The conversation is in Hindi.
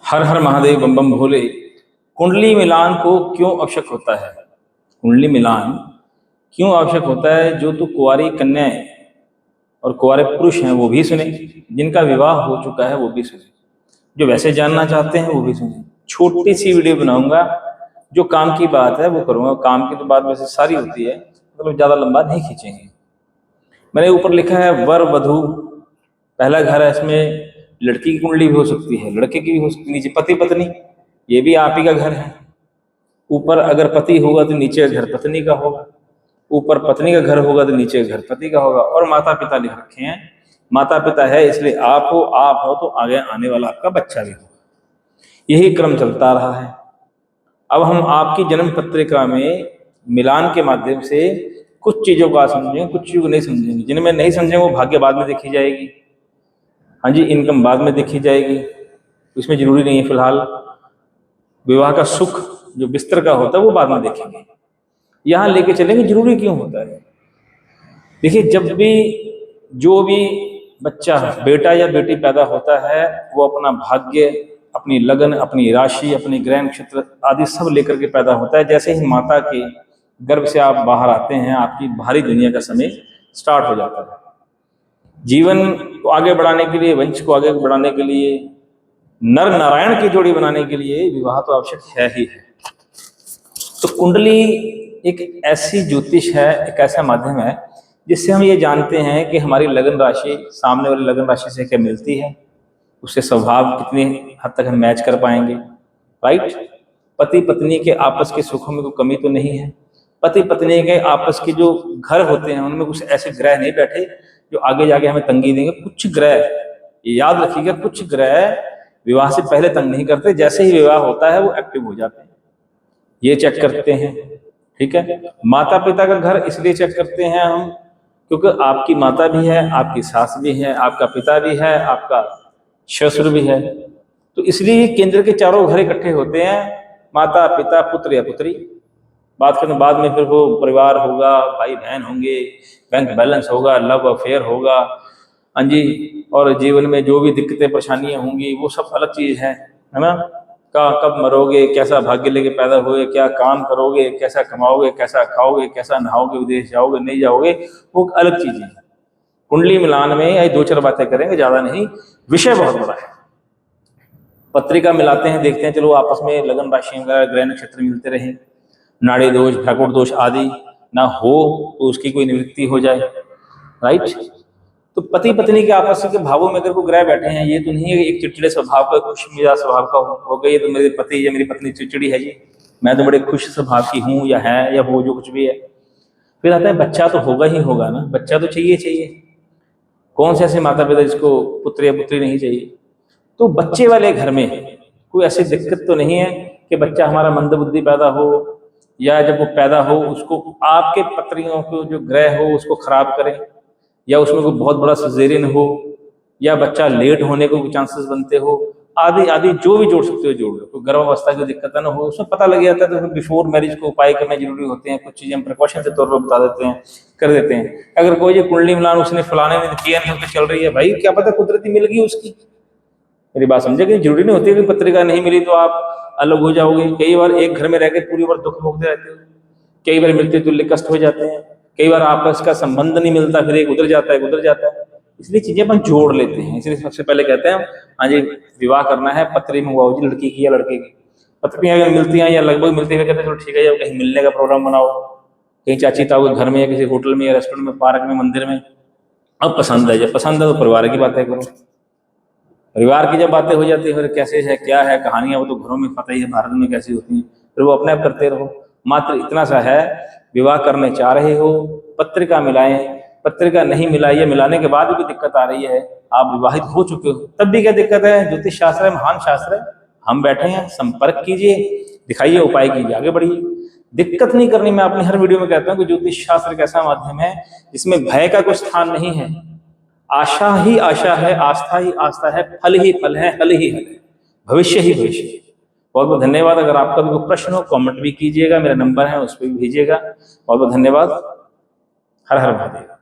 हर हर महादेव बम बम भोले। कुंडली मिलान को क्यों आवश्यक होता है? कुंडली मिलान क्यों आवश्यक होता है? जो तो कुंवारी कन्याएं और कुंवारे पुरुष हैं वो भी सुने, जिनका विवाह हो चुका है वो भी सुने, जो वैसे जानना चाहते हैं वो भी सुने। छोटी सी वीडियो बनाऊंगा, जो काम की बात है वो करूंगा। काम की तो बात वैसे सारी होती है, मतलब ज्यादा लंबा नहीं खींचेंगे। मैंने ऊपर लिखा है वर वधु, पहला घर है, इसमें लड़की की कुंडली भी हो सकती है, लड़के की भी हो सकती है। नीचे पति पत्नी, ये भी आप ही का घर है। ऊपर अगर पति होगा तो नीचे घर पत्नी का होगा, ऊपर पत्नी का घर होगा तो नीचे घर पति का होगा। और माता पिता लिख रखे हैं, माता पिता है इसलिए आप हो तो आगे आने वाला आपका बच्चा भी होगा। यही क्रम चलता रहा है। अब हम आपकी जन्म पत्रिका में मिलान के माध्यम से कुछ चीजों का समझेंगे, कुछ चीजों को नहीं समझेंगे। जिनमें नहीं समझेंगे वो भाग्य बाद में देखी जाएगी। हाँ जी, इनकम बाद में देखी जाएगी, इसमें जरूरी नहीं है। फिलहाल विवाह का सुख जो बिस्तर का होता है वो बाद में देखेंगे, यहाँ लेके चलेंगे जरूरी क्यों होता है। देखिए, जब भी जो भी बच्चा बेटा या बेटी पैदा होता है वो अपना भाग्य, अपनी लगन, अपनी राशि, अपनी ग्रह नक्षत्र आदि सब लेकर के पैदा होता है। जैसे ही माता के गर्भ से आप बाहर आते हैं, आपकी बाहरी दुनिया का समय स्टार्ट हो जाता है। जीवन को आगे बढ़ाने के लिए, वंश को आगे बढ़ाने के लिए, नर नारायण की जोड़ी बनाने के लिए विवाह तो आवश्यक है ही है। तो कुंडली एक ऐसी ज्योतिष है, एक ऐसा माध्यम है जिससे हम ये जानते हैं कि हमारी लगन राशि सामने वाली लगन राशि से क्या मिलती है, उससे स्वभाव कितने हद तक हम मैच कर पाएंगे। राइट? पति पत्नी के आपस के सुखों में कोई कमी तो नहीं है। पति पत्नी के आपस के जो घर होते हैं उनमें कुछ ऐसे ग्रह नहीं बैठे जो आगे जाके हमें तंगी देंगे। कुछ ग्रह, ये याद रखिएगा, कुछ ग्रह विवाह से पहले तंग नहीं करते, जैसे ही विवाह होता है वो एक्टिव हो जाते हैं। ये चेक करते हैं, ठीक है। माता पिता का घर इसलिए चेक करते हैं हम क्योंकि आपकी माता भी है, आपकी सास भी है, आपका पिता भी है, आपका ससुर भी है। तो इसलिए केंद्र के चारों घर इकट्ठे होते हैं, माता पिता पुत्र या पुत्री। बात करने बाद में फिर वो परिवार होगा, भाई बहन होंगे, बैंक बैलेंस होगा, लव अफेयर होगा, हाँ जी, और जीवन में जो भी दिक्कतें परेशानियां होंगी वो सब अलग चीज है ना। कब मरोगे, कैसा भाग्य लेके पैदा हुए, क्या काम करोगे, कैसा कमाओगे, कैसा खाओगे, कैसा नहाओगे, विदेश जाओगे नहीं जाओगे, वो अलग चीजें हैं। कुंडली मिलान में यही दो चार बातें करेंगे, ज्यादा नहीं, विषय बहुत बड़ा है। पत्रिका मिलाते हैं, देखते हैं, चलो आपस में लगन राशि वगैरह ग्रह नक्षत्र मिलते रहे, नाड़ी दोष भ्रकुट दोष आदि ना हो तो उसकी कोई निवृत्ति हो जाए। राइट? तो पति पत्नी के आपस के भावों में अगर कोई ग्रह बैठे हैं, ये तो नहीं है एक चिड़चिड़े स्वभाव का, खुश मिजाज स्वभाव का हो गई तो मेरे पति या मेरी पत्नी चिड़चिड़ी है जी, मैं तो बड़े खुश स्वभाव की हूँ या है या वो जो कुछ भी है। फिर आता है बच्चा तो होगा ही होगा ना, बच्चा तो चाहिए चाहिए। कौन से ऐसे माता पिता जिसको पुत्र या पुत्री नहीं चाहिए? तो बच्चे वाले घर में कोई ऐसी दिक्कत तो नहीं है कि बच्चा हमारा मंदबुद्धि पैदा हो, या जब वो पैदा हो उसको आपके पत्रियों को जो ग्रह हो उसको खराब करे, या उसमें कोई बहुत बड़ा सजेरियन हो, या बच्चा लेट होने को चांसेस बनते हो, आदि आदि जो भी जोड़ सकते हो जोड़ लो। कोई गर्भावस्था की दिक्कत ना हो, उसमें पता लग जाता है तो बिफोर मैरिज को उपाय करने जरूरी होते हैं। कुछ चीजें हम प्रिकॉशन के तौर पर बता देते हैं, कर देते हैं। अगर कोई ये कुंडली मिलान उसने फलाने में किया नहीं होकर चल रही है, भाई क्या पता कुदरती मिल गई उसकी। मेरी बात समझे कि जरूरी नहीं होती है कि पत्रिका नहीं मिली तो आप अलग हो जाओगे। कई बार एक घर में रहकर पूरी बार दुख भोगते रहते हो, कई बार मृत्यु तुल्य कष्ट हो जाते हैं, कई बार आपस का संबंध नहीं मिलता, फिर एक उधर जाता है उधर जाता है। इसलिए चीजें अपन जोड़ लेते हैं। इसलिए सबसे पहले कहते हैं हाँ जी, विवाह करना है, पत्री मंगवाओ जी, लड़की की या लड़के की। पत्रियां अगर मिलती हैं या लगभग मिलती है, कहते हैं चलो ठीक है, जब कहीं मिलने का प्रोग्राम बनाओ, कहीं चाची ताऊ के घर में या किसी होटल में या रेस्टोरेंट में, पार्क में, मंदिर में। अब पसंद है, जब पसंद है तो परिवार की बातें करो। परिवार की जब बातें हो जाती है फिर कैसे है क्या है कहानियां, वो तो घरों में पता ही है भारत में कैसी होती हैं, फिर वो अपने आप करते रहो। मात्र इतना सा है, विवाह करने चाह रहे हो पत्रिका मिलाएं, पत्रिका नहीं मिलाई या मिलाने के बाद भी दिक्कत आ रही है, आप विवाहित हो चुके हो तब भी क्या दिक्कत है? ज्योतिष शास्त्र है, महान शास्त्र है, हम बैठे हैं, संपर्क कीजिए, दिखाइए, उपाय कीजिए, आगे बढ़िए। दिक्कत नहीं करनी। मैं अपनी हर वीडियो में कहता हूँ कि ज्योतिष शास्त्र एक ऐसा माध्यम है जिसमें भय का कोई स्थान नहीं है। आशा ही आशा है, आस्था ही आस्था है, फल ही फल है, हल ही हल है, भविष्य ही भविष्य है। बहुत बहुत धन्यवाद। अगर आपका भी कोई प्रश्न हो कमेंट भी कीजिएगा, मेरा नंबर है उस पर भी भेजिएगा। बहुत बहुत धन्यवाद। हर हर महादेव।